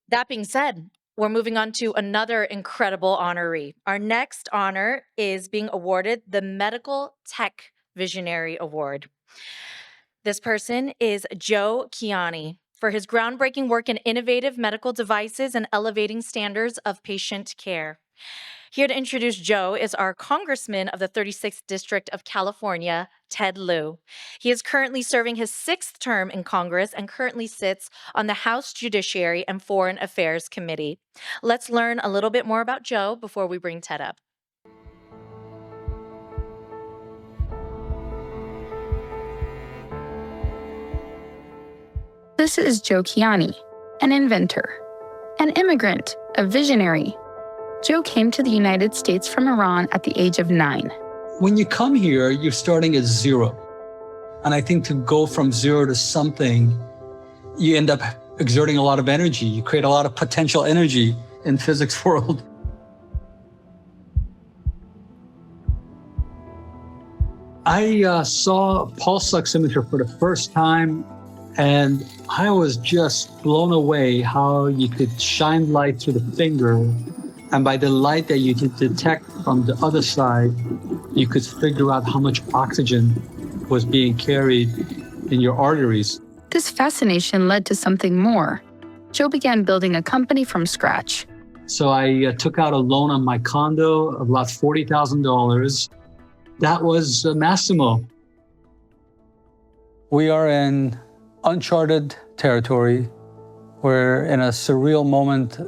That being said, we're moving on to another incredible honoree. Our next honor is being awarded the Medical Tech Visionary Award. This person is Joe Kiani for his groundbreaking work in innovative medical devices and elevating standards of patient care. Here to introduce Joe is our Congressman of the 36th District of California, Ted Lieu. He is currently serving his 6th term in Congress and currently sits on the House Judiciary and Foreign Affairs Committee. Let's learn a little bit more about Joe before we bring Ted up. This is Joe Kiani, an inventor, an immigrant, a visionary. Joe came to the United States from Iran at the age of 9. When you come here, you're starting at zero. And I think to go from zero to something, you end up exerting a lot of energy. You create a lot of potential energy in physics world. I saw a pulse oximeter for the first time, and I was just blown away how you could shine light through the finger, and by the light that you could detect from the other side, you could figure out how much oxygen was being carried in your arteries. This fascination led to something more. Joe began building a company from scratch. So I took out a loan on my condo of about $40,000. That was Masimo. We are in uncharted territory. We're in a surreal moment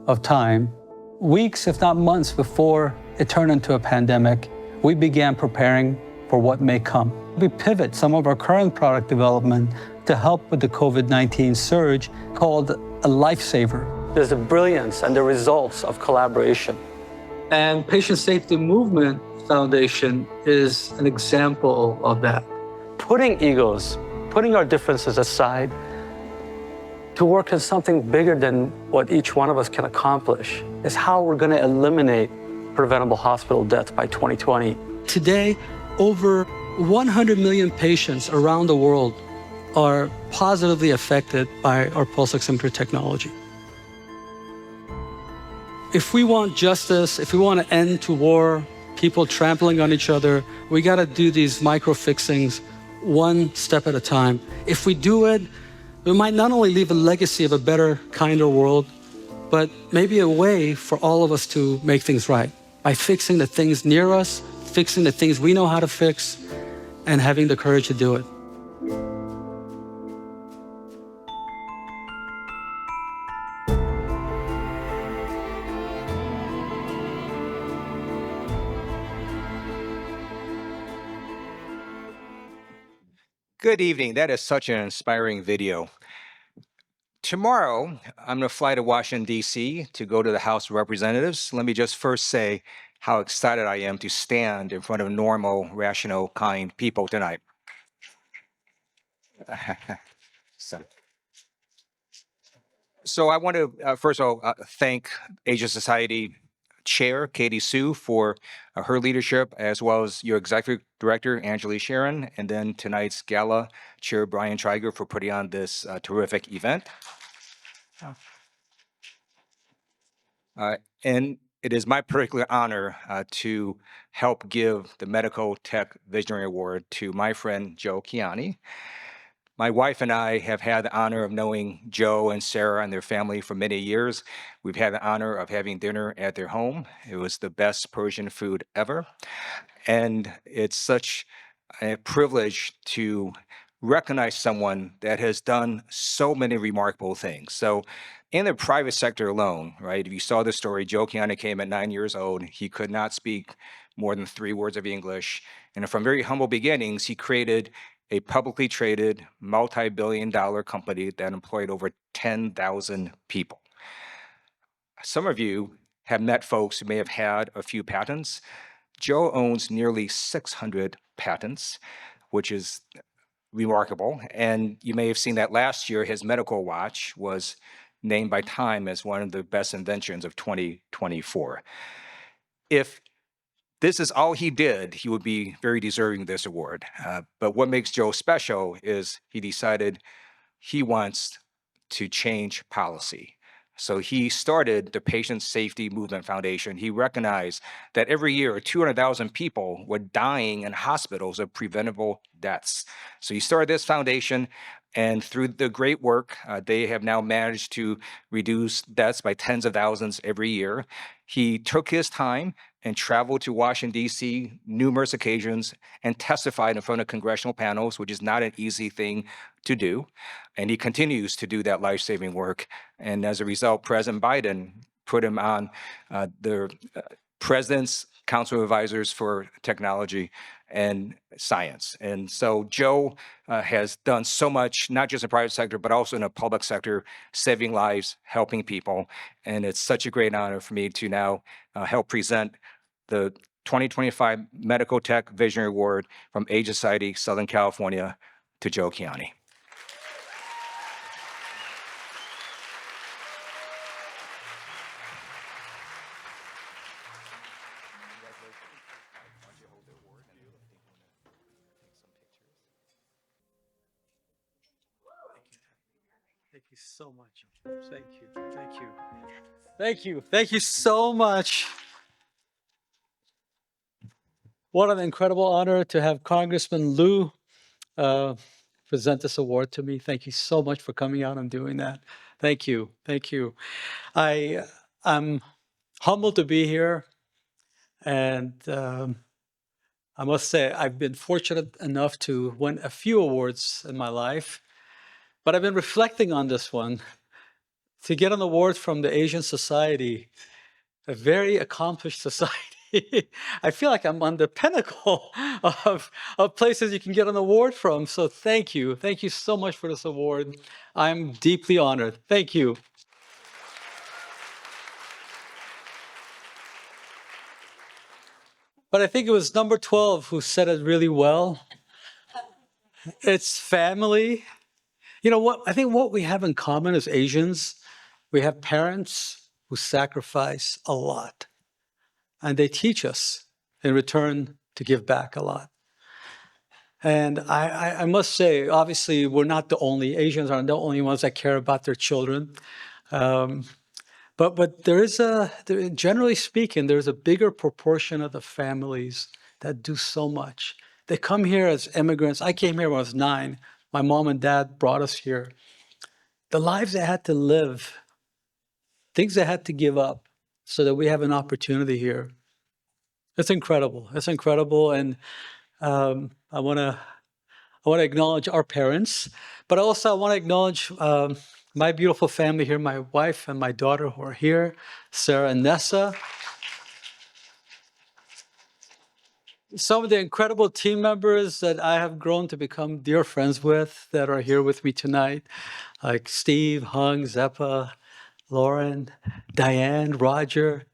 of time. Weeks, if not months before it turned into a pandemic, we began preparing for what may come. We pivot some of our current product development to help with the COVID-19 surge called a lifesaver. There's the brilliance and the results of collaboration. And Patient Safety Movement Foundation is an example of that. Putting egos, putting our differences aside to work on something bigger than what each one of us can accomplish is how we're going to eliminate preventable hospital death by 2020. Today, over 100 million patients around the world are positively affected by our pulse oximeter technology. If we want justice, if we want an end to war, people trampling on each other, we got to do these micro fixings one step at a time. If we do it, we might not only leave a legacy of a better, kinder world, but maybe a way for all of us to make things right by fixing the things near us, fixing the things we know how to fix, and having the courage to do it. Good evening. That is such an inspiring video. Tomorrow, I'm going to fly to Washington, D.C. to go to the House of Representatives. Let me just first say how excited I am to stand in front of normal, rational, kind people tonight. So I want to, first of all, thank Asia Society Chair Katie Sue for her leadership, as well as your Executive Director, Angela Sharon, and then tonight's gala Chair Brian Triger for putting on this terrific event. And it is my particular honor to help give the Medical Tech Visionary Award to my friend Joe Kiani. My wife and I have had the honor of knowing Joe and Sarah and their family for many years. We've had the honor of having dinner at their home. It was the best Persian food ever. And it's such a privilege to recognize someone that has done so many remarkable things. So in the private sector alone, right, if you saw the story, Joe Kiani came at 9 years old. He could not speak more than 3 words of English. And from very humble beginnings, he created a publicly traded, multi-billion-dollar company that employed over 10,000 people. Some of you have met folks who may have had a few patents. Joe owns nearly 600 patents, which is remarkable. And you may have seen that last year, his medical watch was named by Time as one of the best inventions of 2024. If this is all he did, he would be very deserving of this award. But what makes Joe special is he decided he wants to change policy. So he started the Patient Safety Movement Foundation. He recognized that every year 200,000 people were dying in hospitals of preventable deaths. So he started this foundation, and through the great work, they have now managed to reduce deaths by tens of thousands every year. He took his time and traveled to Washington, D.C. numerous occasions and testified in front of congressional panels, which is not an easy thing to do. And he continues to do that life-saving work. And as a result, President Biden put him on the President's Council of Advisors for Technology and Science. And so Joe has done so much, not just in the private sector, but also in the public sector, saving lives, helping people. And it's such a great honor for me to now help present the 2025 Medical Tech Visionary Award from Age Society Southern California to Joe Kiani. Thank you so much. Thank you. Thank you. Thank you. Thank you so much. What an incredible honor to have Congressman Lieu present this award to me. Thank you so much for coming out and doing that. Thank you. Thank you. I'm humbled to be here. And I must say, I've been fortunate enough to win a few awards in my life. But I've been reflecting on this one. To get an award from the Asian Society, a very accomplished society, I feel like I'm on the pinnacle of places you can get an award from. So thank you. Thank you so much for this award. I'm deeply honored. Thank you. But I think it was number 12 who said it really well. It's family. You know what? I think what we have in common as Asians, we have parents who sacrifice a lot. And they teach us in return to give back a lot. And I must say, obviously, we're not the only, Asians aren't the only ones that care about their children. But generally speaking, there's a bigger proportion of the families that do so much. They come here as immigrants. I came here when I was 9. My mom and dad brought us here. The lives they had to live, things they had to give up so that we have an opportunity here. It's incredible. It's incredible. And I want to acknowledge our parents, but also I want to acknowledge my beautiful family here, my wife and my daughter who are here, Sarah and Nessa. Some of the incredible team members that I have grown to become dear friends with that are here with me tonight, like Steve, Hung, Zeppa, Lauren, Diane, Roger.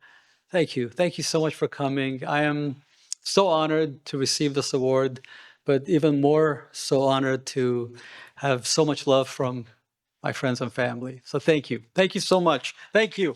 Thank you. Thank you so much for coming. I am so honored to receive this award, but even more so honored to have so much love from my friends and family. So thank you. Thank you so much. Thank you.